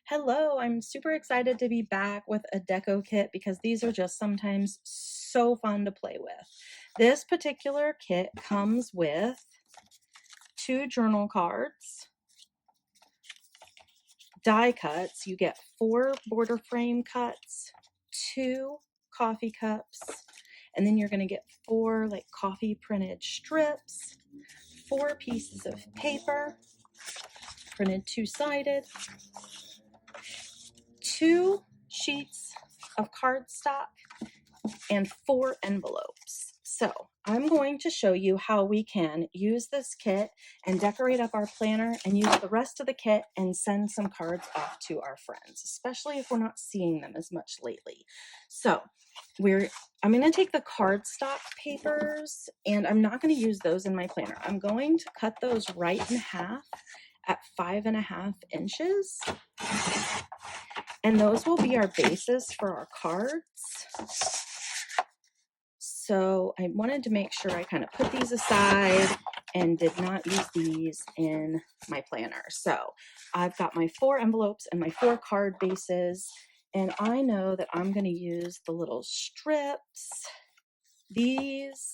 Hello, I'm super excited to be back with a deco kit because these are just sometimes so fun to play with. This particular kit comes with 2 journal cards, die cuts. You get 4 border frame cuts, 2 coffee cups, and then you're going to get 4 like coffee printed strips, 4 pieces of paper printed two-sided, 2 sheets of cardstock, and 4 envelopes. So I'm going to show you how we can use this kit and decorate up our planner and use the rest of the kit and send some cards off to our friends, especially if we're not seeing them as much lately. So I'm going to take the cardstock papers and I'm not going to use those in my planner. I'm going to cut those right in half at 5.5 inches. And those will be our basis for our cards. So I wanted to make sure I kind of put these aside and did not use these in my planner. So I've got my 4 envelopes and my 4 card bases, and I know that I'm going to use the little strips, these,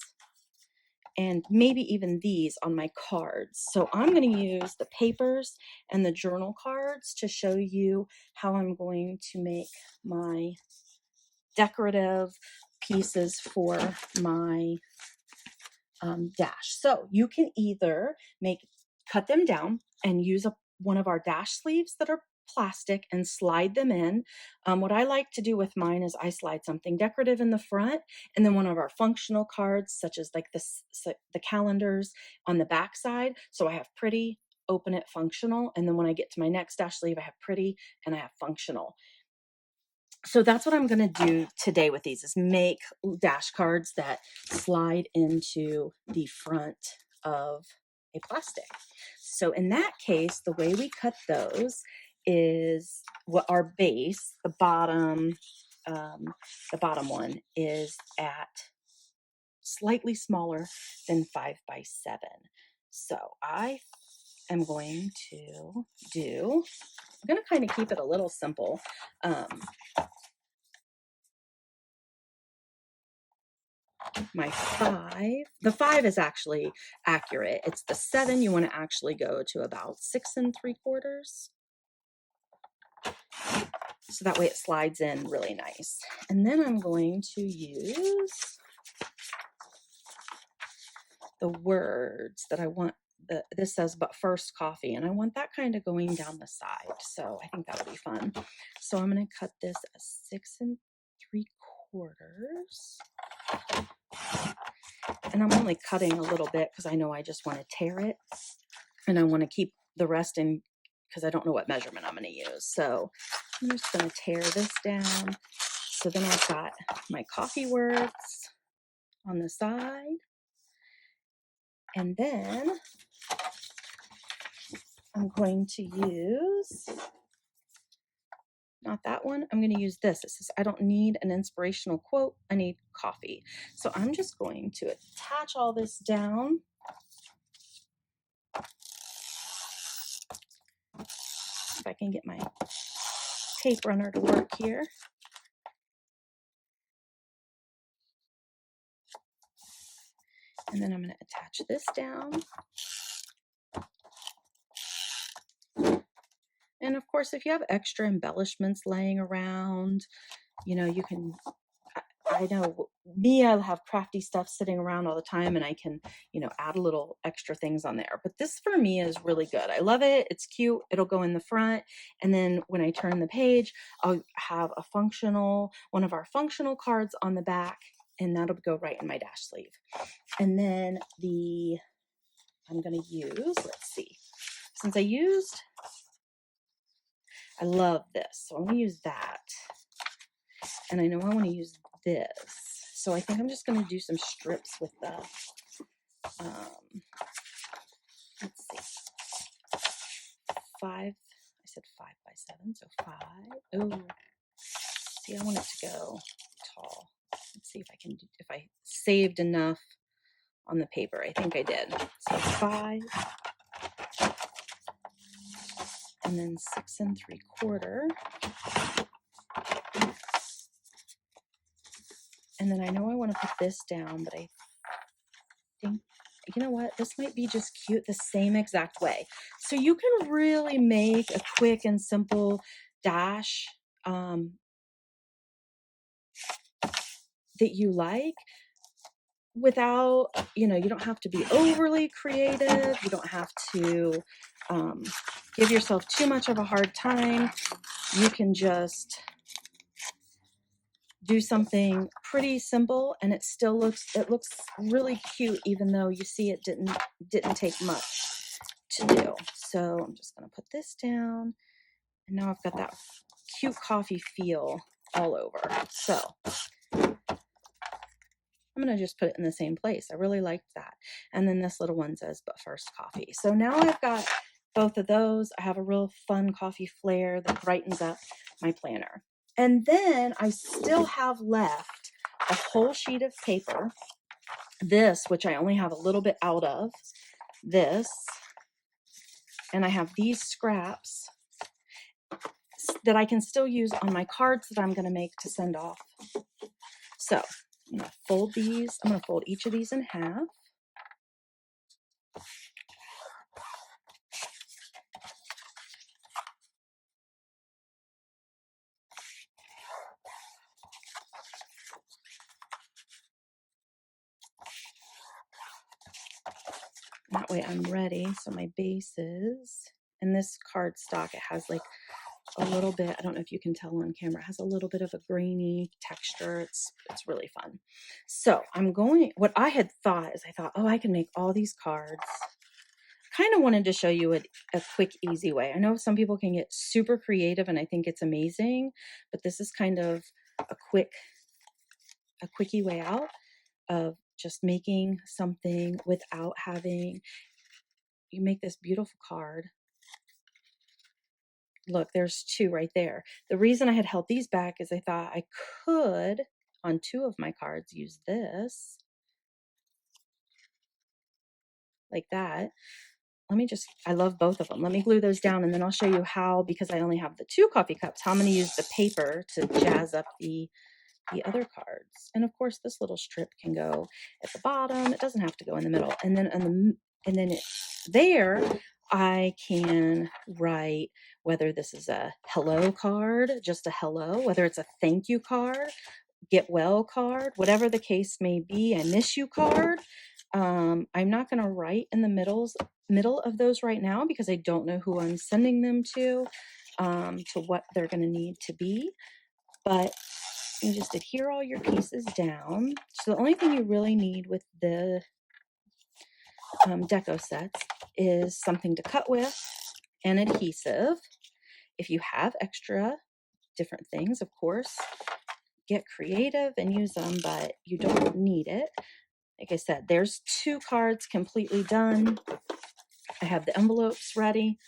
and maybe even these on my cards. So I'm going to use the papers and the journal cards to show you how I'm going to make my decorative pieces for my dash. So you can either cut them down and use one of our dash sleeves that are plastic and slide them in. What I like to do with mine is I slide something decorative in the front and then one of our functional cards, such as like the calendars, on the back side. So I have pretty, open it, functional, and then when I get to my next dash sleeve, I have pretty and I have functional. So that's what I'm going to do today with these, is make dash cards that slide into the front of a plastic. So in that case, the way we cut those is what our base, the bottom one is at slightly smaller than 5 by 7. So I'm going to kind of keep it a little simple. The 5 is actually accurate. It's the 7 you want to actually go to about 6 3/4. So that way it slides in really nice. And then I'm going to use the words that I want. This says, "But first coffee," and I want that kind of going down the side. So I think that'll be fun. So I'm going to cut this at 6 3/4. And I'm only cutting a little bit because I know I just want to tear it. And I want to keep the rest in because I don't know what measurement I'm going to use. So I'm just going to tear this down. So then I've got my coffee words on the side. And then I'm going to use, not that one, I'm going to use this. It says, "I don't need an inspirational quote, I need coffee." So I'm just going to attach all this down. If I can get my tape runner to work here. And then I'm going to attach this down. And of course, if you have extra embellishments laying around, you can, I know me, I'll have crafty stuff sitting around all the time and I can, add a little extra things on there. But this for me is really good. I love it. It's cute. It'll go in the front. And then when I turn the page, I'll have one of our functional cards on the back, and that'll go right in my dash sleeve. And then I'm going to use, let's see, since I love this, so I'm going to use that. And I know I want to use this. So I think I'm just going to do some strips with the, let's see, 5, I said 5 by 7, so 5. Oh, see, I want it to go tall. Let's see if I saved enough on the paper. I think I did. So 5. And and then 6 3/4. And then I know I want to put this down, but I think, you know what, this might be just cute the same exact way. So you can really make a quick and simple dash that you like without, you don't have to be overly creative. You don't have to give yourself too much of a hard time. You can just do something pretty simple and it looks really cute, even though you see it didn't take much to do. So I'm just going to put this down, and now I've got that cute coffee feel all over. So I'm going to just put it in the same place. I really liked that. And then this little one says, but first coffee. So now I've got both of those. I have a real fun coffee flare that brightens up my planner. And then I still have left a whole sheet of paper. This, which I only have a little bit out of, this. And I have these scraps that I can still use on my cards that I'm going to make to send off. So I'm going to fold these. I'm going to fold each of these in half. That way I'm ready. So my bases, and this cardstock, it has like a little bit, I don't know if you can tell on camera, it has a little bit of a grainy texture. It's really fun. So what I had thought is oh, I can make all these cards. Kind of wanted to show you a quick, easy way. I know some people can get super creative and I think it's amazing, but this is kind of a quickie way out of just making something without having, you make this beautiful card. Look, there's 2 right there. The reason I had held these back is I thought I could, on 2 of my cards, use this like that. I love both of them. Let me glue those down and then I'll show you how, because I only have the 2 coffee cups, how I'm going to use the paper to jazz up the other cards. And of course, this little strip can go at the bottom. It doesn't have to go in the middle. And then there I can write whether this is a hello card, just a hello, whether it's a thank you card, get well card, whatever the case may be, a miss you card. I'm not going to write in the middle of those right now because I don't know who I'm sending them to what they're going to need to be. But you just adhere all your pieces down. So the only thing you really need with the deco sets is something to cut with and adhesive. If you have extra different things, of course, get creative and use them, but you don't need it. Like I said, there's 2 cards completely done. I have the envelopes ready,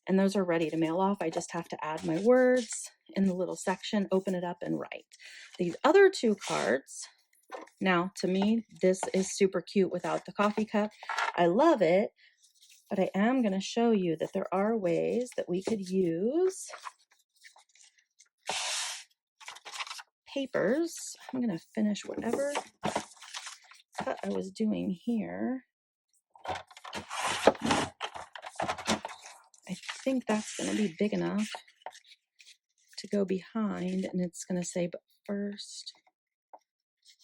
and those are ready to mail off. I just have to add my words in the little section, open it up, and write. These other 2 cards, now to me, this is super cute without the coffee cup. I love it, but I am going to show you that there are ways that we could use papers. I'm going to finish whatever cut I was doing here. I think that's going to be big enough to go behind, and it's going to say, but first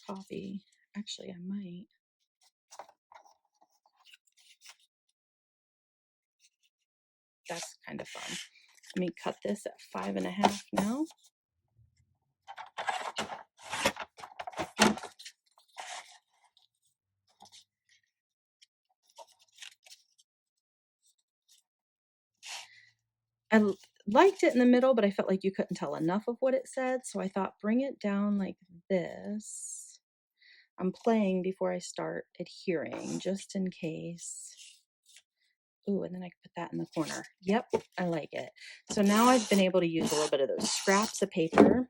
coffee. Actually, I might. That's kind of fun. Let me cut this at 5.5 now. I liked it in the middle, but I felt like you couldn't tell enough of what it said. So I thought, bring it down like this. I'm playing before I start adhering, just in case. Ooh, and then I can put that in the corner. Yep, I like it. So now I've been able to use a little bit of those scraps of paper.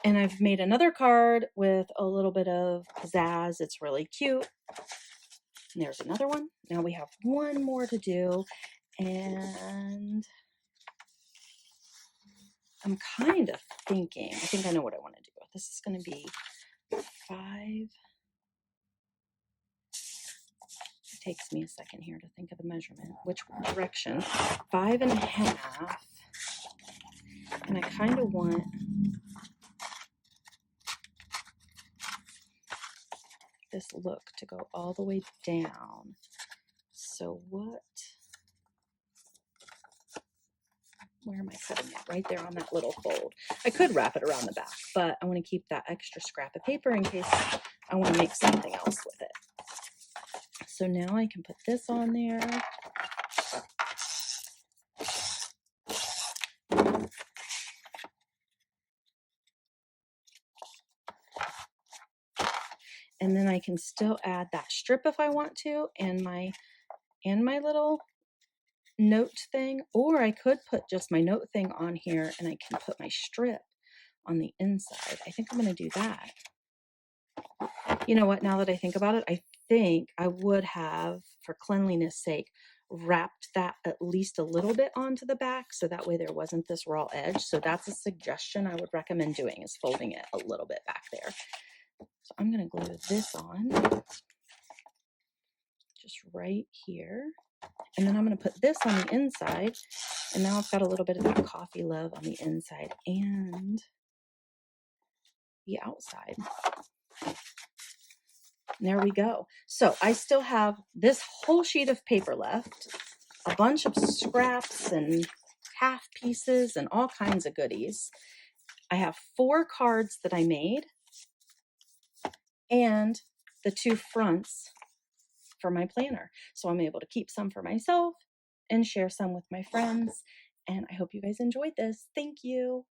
And I've made another card with a little bit of pizzazz. It's really cute. And there's another one. Now we have one more to do. And I'm kind of thinking, I think I know what I want to do. This is going to be 5. It takes me a second here to think of the measurement, which direction. 5.5. And I kind of want this look to go all the way down. So where am I cutting it? Right there on that little fold. I could wrap it around the back, but I want to keep that extra scrap of paper in case I want to make something else with it. So now I can put this on there. And then I can still add that strip if I want to, and my little note thing, or I could put just my note thing on here and I can put my strip on the inside. I think I'm going to do that. You know what, now that I think about it, I think I would have, for cleanliness sake, wrapped that at least a little bit onto the back so that way there wasn't this raw edge. So that's a suggestion I would recommend doing, is folding it a little bit back there. So I'm going to glue this on just right here. And then I'm going to put this on the inside. And now I've got a little bit of that coffee love on the inside and the outside. And there we go. So I still have this whole sheet of paper left, a bunch of scraps and half pieces and all kinds of goodies. I have 4 cards that I made and the 2 fronts for my planner. So I'm able to keep some for myself and share some with my friends. And I hope you guys enjoyed this. Thank you.